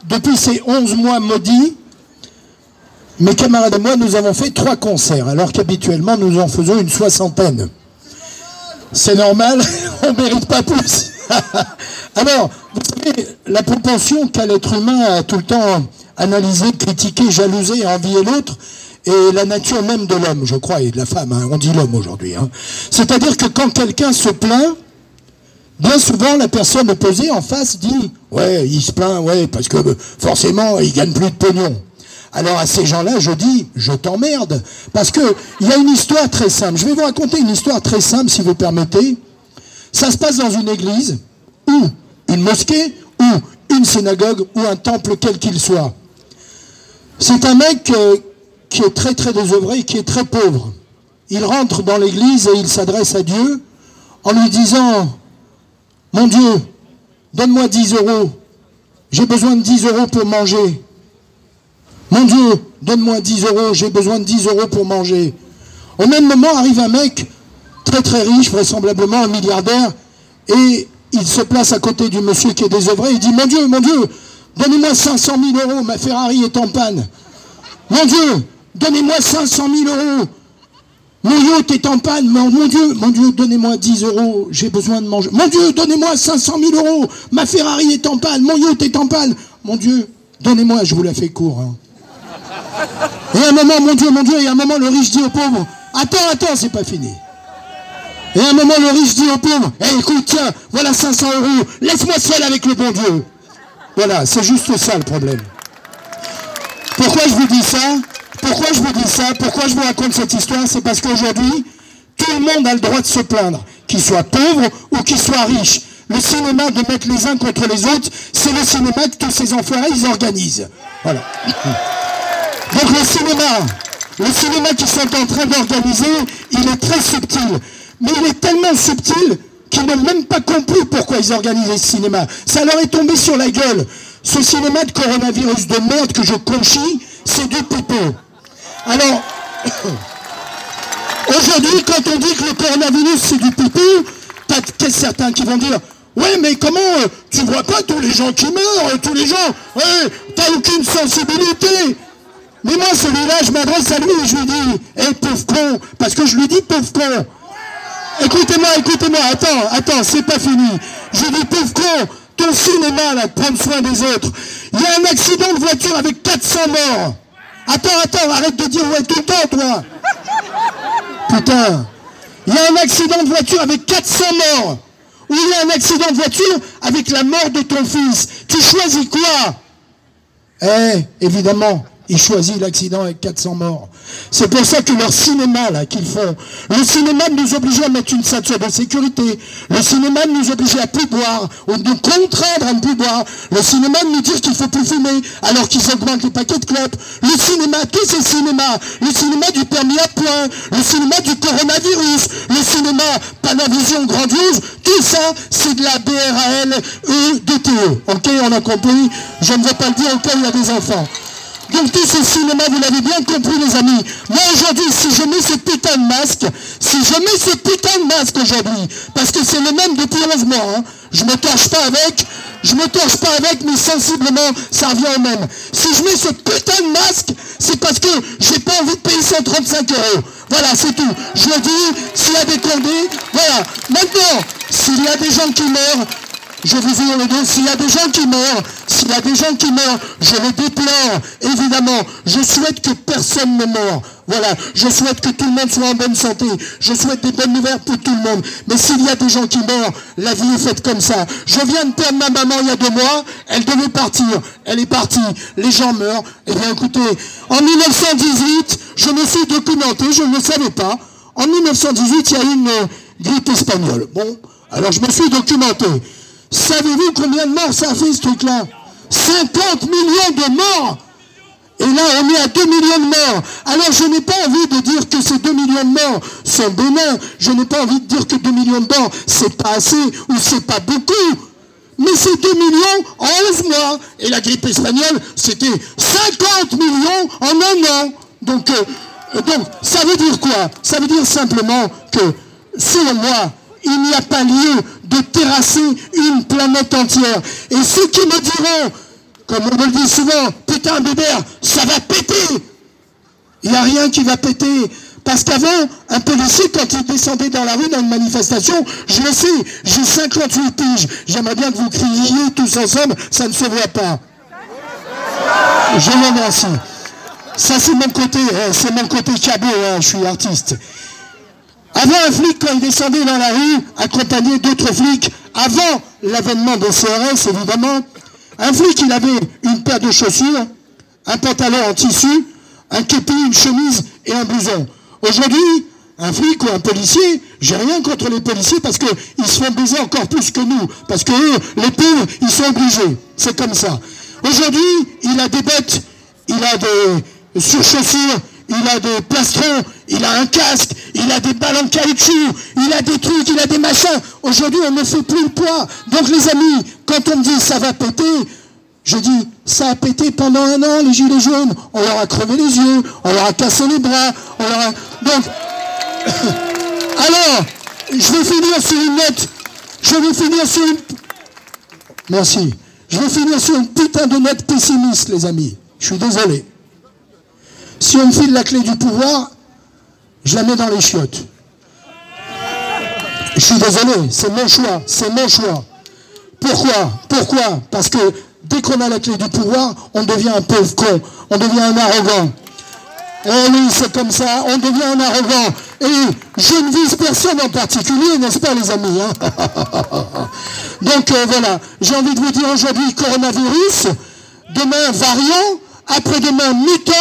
Depuis ces 11 mois maudits, mes camarades et moi, nous avons fait 3 concerts, alors qu'habituellement, nous en faisons une 60aine. C'est normal, on ne mérite pas plus. Alors, vous savez, la propension qu'a l'être humain à tout le temps analyser, critiquer, jalouser et envier l'autre, et la nature même de l'homme, je crois, et de la femme, hein, on dit l'homme aujourd'hui. Hein. C'est-à-dire que quand quelqu'un se plaint, bien souvent, la personne opposée en face dit « Ouais, il se plaint, ouais, parce que forcément, il gagne plus de pognon. » Alors à ces gens-là, je dis « Je t'emmerde. » Parce qu'il y a une histoire très simple. Je vais vous raconter une histoire très simple, si vous permettez. Ça se passe dans une église, ou une mosquée, ou une synagogue, ou un temple quel qu'il soit. C'est un mec qui est très très désœuvré et qui est très pauvre. Il rentre dans l'église et il s'adresse à Dieu en lui disant « Mon Dieu, donne-moi 10 €. J'ai besoin de 10 € pour manger. Mon Dieu, donne-moi 10 €. J'ai besoin de 10 € pour manger. » Au même moment arrive un mec très très riche, vraisemblablement un milliardaire, et il se place à côté du monsieur qui est désœuvré. Il dit « Mon Dieu, donnez-moi 500 000 €. Ma Ferrari est en panne. Mon Dieu, donnez-moi 500 000 €. Mon yacht est en panne. Mon Dieu, donnez-moi 10 €. J'ai besoin de manger. Mon Dieu, donnez-moi 500 000 €. Ma Ferrari est en panne. Mon yacht est en panne. Mon Dieu, donnez-moi. Je vous la fais court. Hein. Et à un moment, mon Dieu, et à un moment, le riche dit au pauvre, attends, c'est pas fini. Et à un moment, le riche dit au pauvre, écoute, tiens, voilà 500 €. Laisse-moi seul avec le bon Dieu. Voilà, c'est juste ça le problème. Pourquoi je vous dis ça? Pourquoi je vous raconte cette histoire? C'est parce qu'aujourd'hui, tout le monde a le droit de se plaindre, qu'il soit pauvre ou qu'il soit riche. Le cinéma de mettre les uns contre les autres, c'est le cinéma que tous ces enfoirés, ils organisent. Voilà. Donc le cinéma qu'ils sont en train d'organiser, il est très subtil. Mais il est tellement subtil qu'ils n'ont même pas compris pourquoi ils organisent ce cinéma. Ça leur est tombé sur la gueule. Ce cinéma de coronavirus de merde que je conchis, c'est du pipeau. Alors, aujourd'hui, quand on dit que le coronavirus c'est du pipeau, t'as certains qui vont dire « Ouais, mais comment, tu vois pas tous les gens qui meurent, tous les gens, ouais, t'as aucune sensibilité !» Mais moi, celui-là, je m'adresse à lui et je lui dis « pauvre con !» Parce que je lui dis « pauvre con !» Écoutez-moi, attends, c'est pas fini. Je dis « pauvre con !» Ton cinéma, là, de prendre soin des autres. Il y a un accident de voiture avec 400 morts. Attends, arrête de dire ouais tout le temps, toi. Putain. Il y a un accident de voiture avec 400 morts. Ou il y a un accident de voiture avec la mort de ton fils. Tu choisis quoi? Évidemment, ils choisissent l'accident avec 400 morts. C'est pour ça que leur cinéma, là, qu'ils font, le cinéma nous oblige à mettre une ceinture de sécurité. Le cinéma nous oblige à plus boire, ou nous contraindre à ne plus boire. Le cinéma nous dit qu'il ne faut plus fumer, alors qu'ils augmentent les paquets de clopes. Le cinéma, tous ces cinémas, le cinéma du permis à point, le cinéma du coronavirus, le cinéma Panavision grandiose, tout ça, c'est de la BRAL-DTE. Ok, on a compris? Je ne vais pas le dire au cas où il y a des enfants. Donc tout ce cinéma, vous l'avez bien compris les amis. Moi aujourd'hui, si je mets ce putain de masque, aujourd'hui, parce que c'est le même depuis 11 mois, hein, je me torche pas avec, mais sensiblement, ça revient au même. Si je mets ce putain de masque, c'est parce que j'ai pas envie de payer 135 €. Voilà, c'est tout. Je le dis, s'il y a des condés, voilà. Maintenant, s'il y a des gens qui meurent, je vous dis le dos, s'il y a des gens qui meurent, je le déplore, évidemment. Je souhaite que personne ne meure. Voilà, je souhaite que tout le monde soit en bonne santé. Je souhaite des bonnes nouvelles pour tout le monde. Mais s'il y a des gens qui meurent, la vie est faite comme ça. Je viens de perdre ma maman il y a 2 mois, elle devait partir. Elle est partie. Les gens meurent. Eh bien écoutez, en 1918, je me suis documenté, je ne le savais pas. En 1918, il y a eu une grippe espagnole. Bon, alors je me suis documenté. Savez-vous combien de morts ça a fait ce truc-là? 50 millions de morts. Et là, on est à 2 millions de morts. Alors, je n'ai pas envie de dire que ces 2 millions de morts sont bénins. Je n'ai pas envie de dire que 2 millions de morts, c'est pas assez ou c'est pas beaucoup. Mais c'est 2 millions en 11 mois. Et la grippe espagnole, c'était 50 millions en 1 an. Donc, ça veut dire quoi? Ça veut dire simplement que, selon moi, il n'y a pas lieu de terrasser une planète entière. Et ceux qui me diront, comme on me le dit souvent, putain Bébert, ça va péter. Il n'y a rien qui va péter. Parce qu'avant, un policier, quand il descendait dans la rue dans une manifestation, je le sais, j'ai 58 piges. J'aimerais bien que vous criez tous ensemble, ça ne se voit pas. Je vous remercie. Ça c'est mon côté cabot, hein, je suis artiste. Avant, un flic, quand il descendait dans la rue, accompagné d'autres flics, avant l'avènement des CRS, évidemment, un flic, il avait une paire de chaussures, un pantalon en tissu, un képi, une chemise et un blouson. Aujourd'hui, un flic ou un policier, j'ai rien contre les policiers parce qu'ils se font baiser encore plus que nous. Parce que eux, les pauvres, ils sont obligés. C'est comme ça. Aujourd'hui, il a des bottes, il a des surchaussures, il a des plastrons, il a un casque, il a des balles en caoutchouc, il a des trucs, il a des machins. Aujourd'hui, on ne fait plus le poids. Donc les amis, quand on me dit ça va péter, je dis, ça a pété pendant un an, les gilets jaunes. On leur a crevé les yeux, on leur a cassé les bras, on leur a... Donc, alors, je vais finir sur une note, Merci. Je vais finir sur une putain de note pessimiste, les amis. Je suis désolé. Si on me file la clé du pouvoir, je la mets dans les chiottes. Je suis désolé, c'est mon choix. Pourquoi? Parce que dès qu'on a la clé du pouvoir, on devient un pauvre con, on devient un arrogant. Eh oui, c'est comme ça, on devient un arrogant. Et je ne vise personne en particulier, n'est-ce pas les amis, hein? Donc voilà, j'ai envie de vous dire aujourd'hui coronavirus, demain variant, après-demain mutant,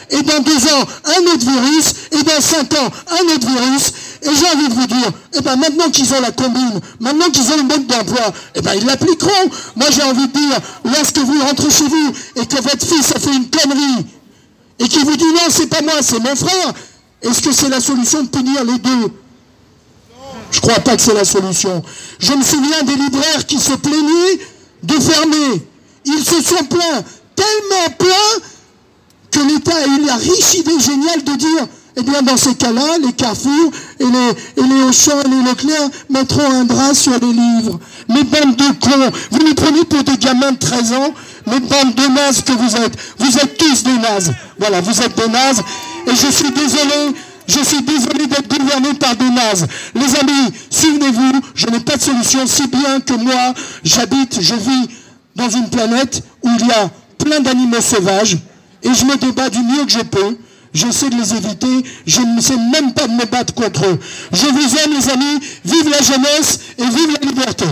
et dans 2 ans un autre virus, et dans 5 ans un autre virus. Et j'ai envie de vous dire, eh ben maintenant qu'ils ont la combine, maintenant qu'ils ont le mode d'emploi, eh ben ils l'appliqueront. Moi j'ai envie de dire, lorsque vous rentrez chez vous et que votre fils a fait une connerie, et qu'il vous dit non, c'est pas moi, c'est mon frère, est-ce que c'est la solution de punir les deux? Je crois pas que c'est la solution. Je me souviens des libraires qui se plaignaient de fermer. Ils se sont plaints, tellement plaints, que l'État a eu la riche idée géniale de dire, eh bien dans ces cas-là, les Carrefour et les Auchan et les Leclerc mettront un drap sur les livres. Mais bande de cons, vous nous prenez pour des gamins de 13 ans, mais bande de nazes que vous êtes tous des nazes. Voilà, vous êtes des nazes, et je suis désolé d'être gouverné par des nazes. Les amis, souvenez-vous, je n'ai pas de solution, si bien que moi, je vis dans une planète où il y a plein d'animaux sauvages, et je me débat du mieux que je peux. J'essaie de les éviter, je ne sais même pas de me battre contre eux. Je vous aime les amis, vive la jeunesse et vive la liberté.